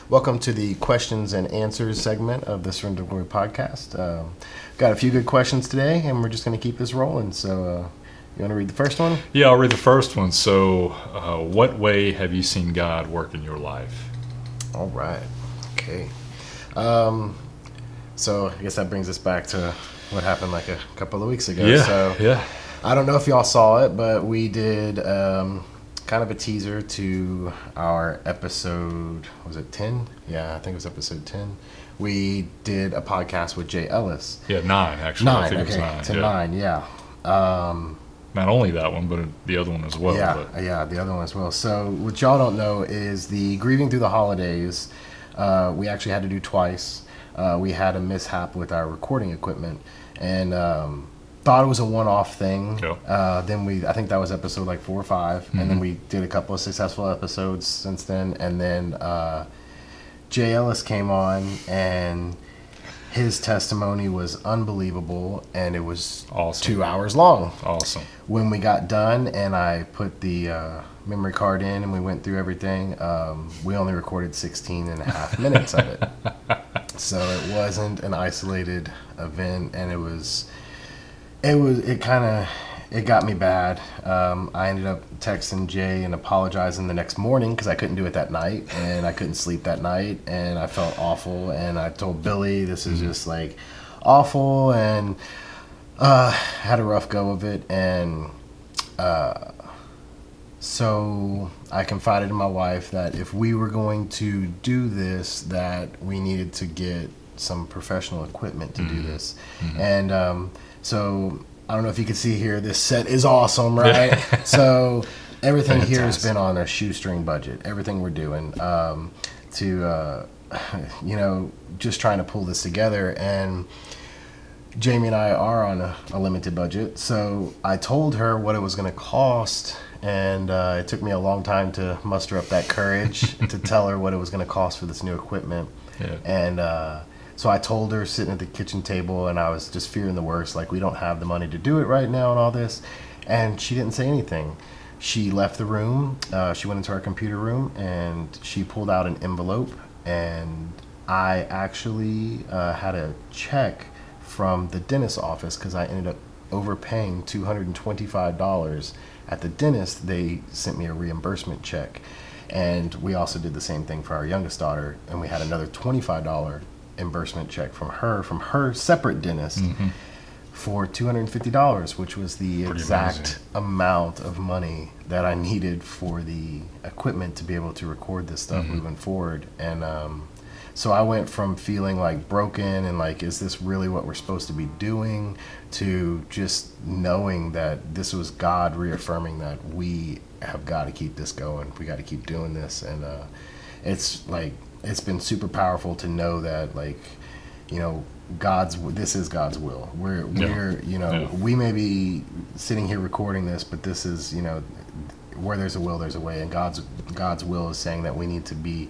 Welcome to the questions and answers segment of the Surrender to Glory podcast. Got a few good questions today, and we're just going to keep this rolling. So, you want to read the first one? Yeah, I'll read the first one. So, what way have you seen God work in your life? All right. Okay. So, I guess that brings us back to what happened like a couple of weeks ago. Yeah. I don't know if y'all saw it, but we did kind of a teaser to our episode, was it 10? Yeah, I think it was episode 10. We did a podcast with Jay Ellis. Yeah, 9, actually. I think Okay, it was 9. 9, yeah. Not only that one, but the other one as well. Yeah, the other one as well. So what y'all don't know is the Grieving Through the Holidays, we actually had to do twice. We had a mishap with our recording equipment, and thought it was a one-off thing. Yeah. Then I think that was episode like 4 or 5, and then we did a couple of successful episodes since then. And then Jay Ellis came on, and his testimony was unbelievable, and it was awesome. 2 hours long. Awesome. When we got done, and I put the memory card in, and we went through everything, we only recorded 16 and a half minutes of it. So it wasn't an isolated event, and it got me bad. I ended up texting Jay and apologizing the next morning because I couldn't do it that night, and I couldn't sleep that night, and I felt awful. And I told Billy this is just like awful, and had a rough go of it. And so I confided in my wife that if we were going to do this, that we needed to get some professional equipment to do this. And so I don't know if you can see here, this set is awesome, right? So everything here has been on a shoestring budget. Everything we're doing to just trying to pull this together. And Jamie and I are on a limited budget. So I told her what it was going to cost, and it took me a long time to muster up that courage to tell her what it was going to cost for this new equipment. Yeah. And so I told her sitting at the kitchen table, and I was just fearing the worst, like we don't have the money to do it right now and all this. And she didn't say anything. She left the room. She went into our computer room, and she pulled out an envelope, and I actually had a check from the dentist's office because I ended up overpaying $225 at the dentist. They sent me a reimbursement check, and we also did the same thing for our youngest daughter, and we had another $25 reimbursement check from her separate dentist for $250, which was the Pretty exact amazing amount of money that I needed for the equipment to be able to record this stuff moving forward. And so I went from feeling like broken and like, is this really what we're supposed to be doing, to just knowing that this was God reaffirming that we have got to keep this going. We got to keep doing this. And it's been super powerful to know that, like, this is God's will. We may be sitting here recording this, but this is, where there's a will, there's a way. And God's will is saying that we need to be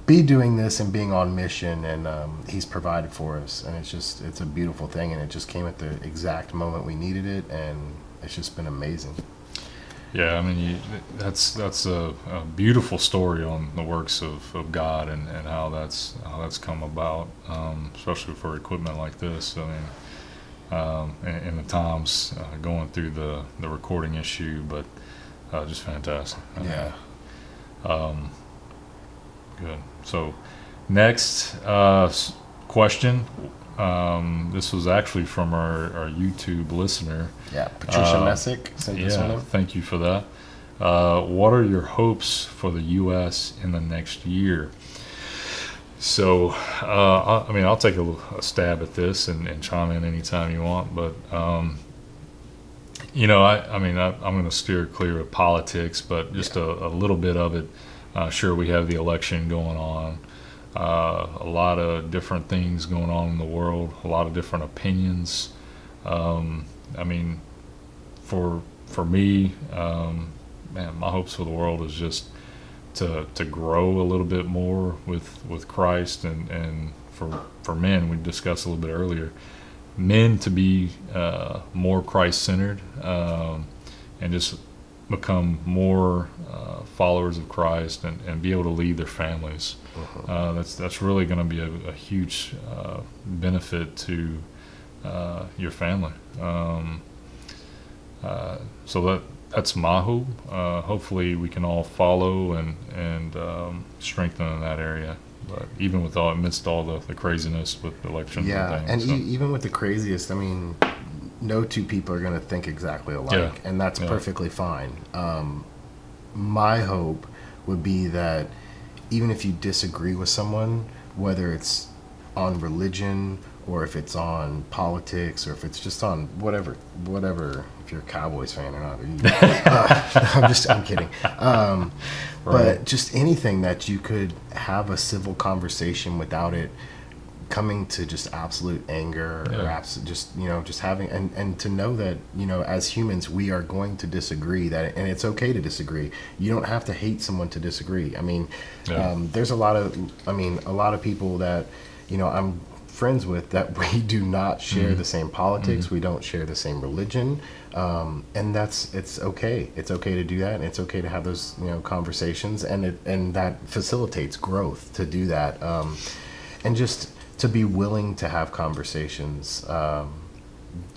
doing this and being on mission, and he's provided for us. And it's a beautiful thing, and it just came at the exact moment we needed it, and it's just been amazing. Yeah, I mean, that's a beautiful story on the works of God and how that's come about, especially for equipment like this. I mean, in the times going through the recording issue, but just fantastic. Yeah. Good. So, next question. This was actually from our YouTube listener. Yeah, Patricia Messick sent this one in. Thank you for that. What are your hopes for the U.S. in the next year? So, I'll take a stab at this and chime in anytime you want. But, I'm going to steer clear of politics, but just a little bit of it. Sure, we have the election going on. A lot of different things going on in the world, a lot of different opinions. For me, my hopes for the world is just to grow a little bit more with Christ, and for men, we discussed a little bit earlier, men to be more Christ-centered, and just become more followers of Christ and be able to lead their families. That's really going to be a huge benefit to your family. So that's my hope. Hopefully we can all follow and strengthen in that area. But even with amidst all the craziness with elections and things. Even with the craziest, I mean, no two people are going to think exactly alike, and that's perfectly fine. My hope would be that even if you disagree with someone, whether it's on religion or if it's on politics or if it's just on whatever, if you're a Cowboys fan or not, I'm kidding. But just anything that you could have a civil conversation without it coming to just absolute anger or just having and to know that as humans we are going to disagree, and it's okay to disagree. You don't have to hate someone to disagree. I mean, there's a lot of people that I'm friends with that we do not share the same politics, we don't share the same religion, and it's okay to do that, and it's okay to have those conversations, and that facilitates growth to do that, and just to be willing to have conversations,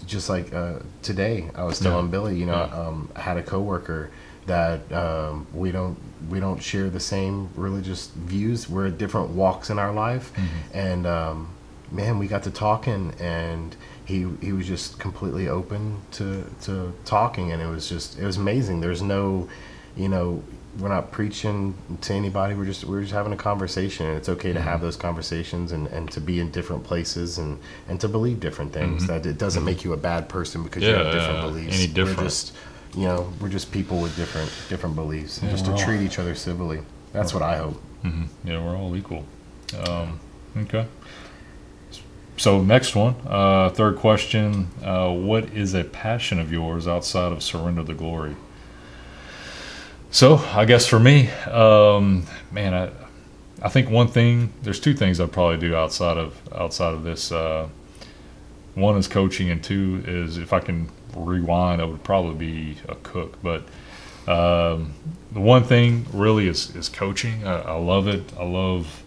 just like today I was telling Billy, I had a coworker that we don't share the same religious views. We're at different walks in our life, and man, we got to talking, and he was just completely open to talking, and it was amazing. There's no, we're not preaching to anybody. We're just having a conversation, and it's okay to have those conversations and to be in different places and to believe different things. That it doesn't make you a bad person because you have different beliefs. Any different. We're just people with different beliefs, and just to treat each other civilly. That's what I hope. Yeah, we're all equal. Okay. So next one, third question, what is a passion of yours outside of surrender the glory? So I guess for me, man, I think there's two things I'd probably do outside of this. One is coaching, and two is, if I can rewind, I would probably be a cook. But the one thing really is coaching. I love it. I love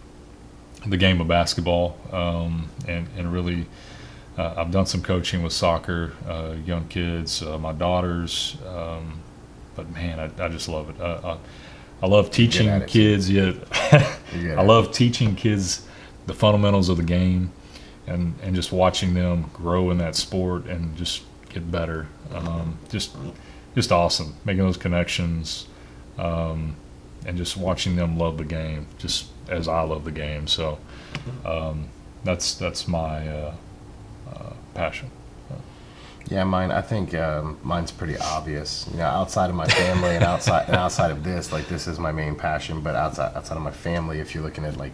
the game of basketball, and really I've done some coaching with soccer, young kids, my daughters, but man, I just love it. I love teaching kids. I love teaching kids the fundamentals of the game, and just watching them grow in that sport and just get better. Just awesome, making those connections, and just watching them love the game just as I love the game. So that's my passion. Yeah, mine. I think mine's pretty obvious. Outside of my family and outside of this, like, this is my main passion. But outside of my family, if you're looking at like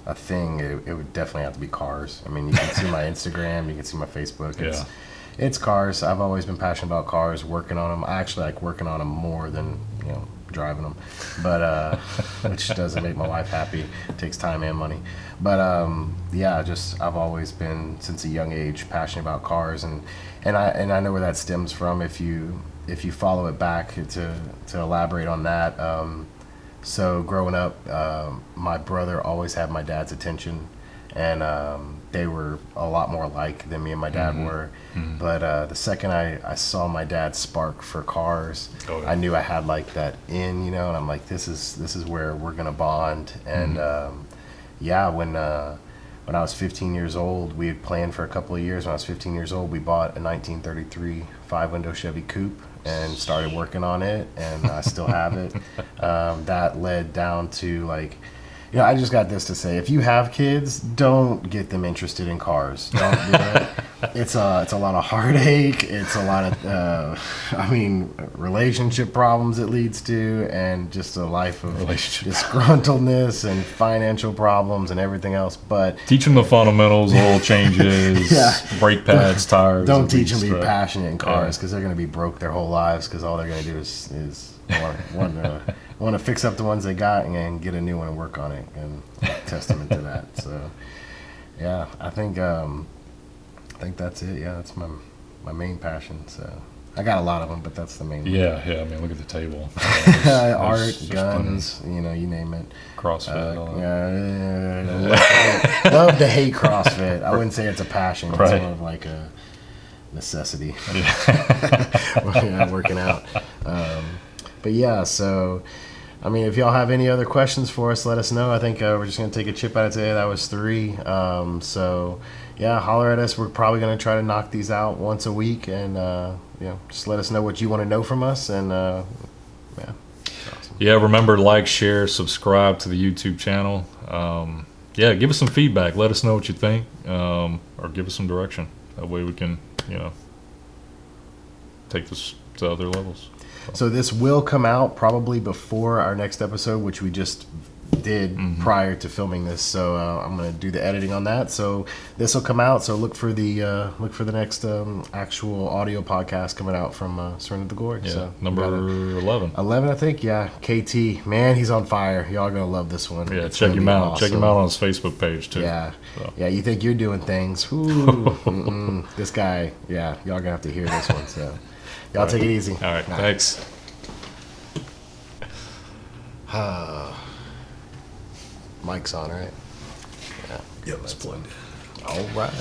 a thing, it would definitely have to be cars. I mean, you can see my Instagram, you can see my Facebook. It's cars. I've always been passionate about cars, working on them. I actually like working on them more than driving them, but which doesn't make my wife happy. It takes time and money. But I've always been, since a young age, passionate about cars, and I know where that stems from. If you follow it back to elaborate on that, so growing up, my brother always had my dad's attention, and they were a lot more alike than me and my dad were. But the second I saw my dad's spark for cars, I knew I had like that and I'm like, this is where we're gonna bond. And when I was 15 years old, we had planned for a couple of years. When I was 15 years old, we bought a 1933 5-window Chevy Coupe and started working on it, and I still have it. That led down to like, I just got this to say: if you have kids, don't get them interested in cars. Don't do it. It's a lot of heartache. It's a lot of, relationship problems it leads to, and just a life of disgruntledness and financial problems and everything else. But teach them the fundamentals, oil changes, brake pads, tires. Don't teach them to be passionate in cars, because they're going to be broke their whole lives, because all they're going to do is want to fix up the ones they got and get a new one and work on it, and testament to that. So I think that's it. That's my main passion. So I got a lot of them, but that's the main one. Yeah. I mean, look at the table. Art, there's guns, you name it. CrossFit. All that. Love to hate CrossFit. I wouldn't say it's a passion. It's Right. more of like a necessity. Yeah. Working out. But yeah, so I mean, if y'all have any other questions for us, let us know. I think we're just gonna take a chip out of today. That was 3. So yeah, holler at us. We're probably gonna try to knock these out once a week, and just let us know what you want to know from us, and yeah. Awesome. Yeah, remember, like, share, subscribe to the YouTube channel. Give us some feedback. Let us know what you think, or give us some direction. That way we can, take this to other levels. So this will come out probably before our next episode, which we just did prior to filming this. So I'm going to do the editing on that. So this will come out. So look for the next actual audio podcast coming out from Surrender to Glory. Yeah, So number 11. 11, I think. Yeah, KT. Man, he's on fire. Y'all gonna love this one. Yeah, It's check gonna him be out. awesome. Check him out on his Facebook page too. Yeah, So. yeah. You think you're doing things? Ooh, this guy. Yeah, y'all gonna have to hear this one. So y'all take it easy. All right, thanks. Mic's on, right? Yeah. Yep, it's plugged. All right.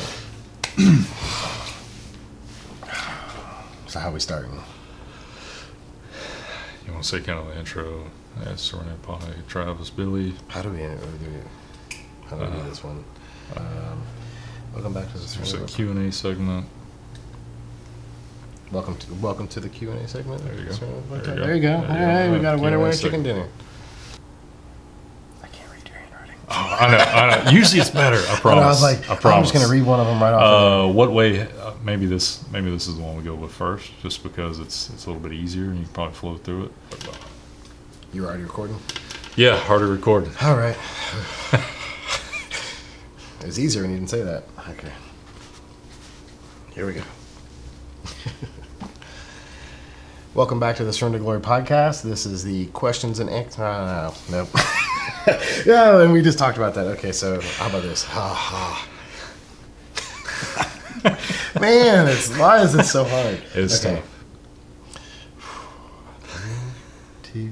So how we starting? You want to say kind of the intro? Surrender Pie, Travis, Billy. How do we do this one? Welcome back to the There's a Surrender. Q&A segment. Welcome to the Q&A segment. There you go. There you go. All right, we got a winner, Q&A winner, segment. chicken dinner. I can't read your handwriting. Oh, I know. Usually it's better. I promise. And I was like, I promise. I'm just gonna read one of them right off. What way? Maybe this is the one we go with first, just because it's a little bit easier and you can probably flow through it. You're already recording. Yeah, harder recording. All right. It was easier when you didn't say that. Okay. Here we go. Welcome back to the Surrender to Glory podcast. This is the questions and answers. Nope. Yeah, and we just talked about that. Okay, so how about this? Ha ha. Man, why is it so hard? It's okay. tough. 2.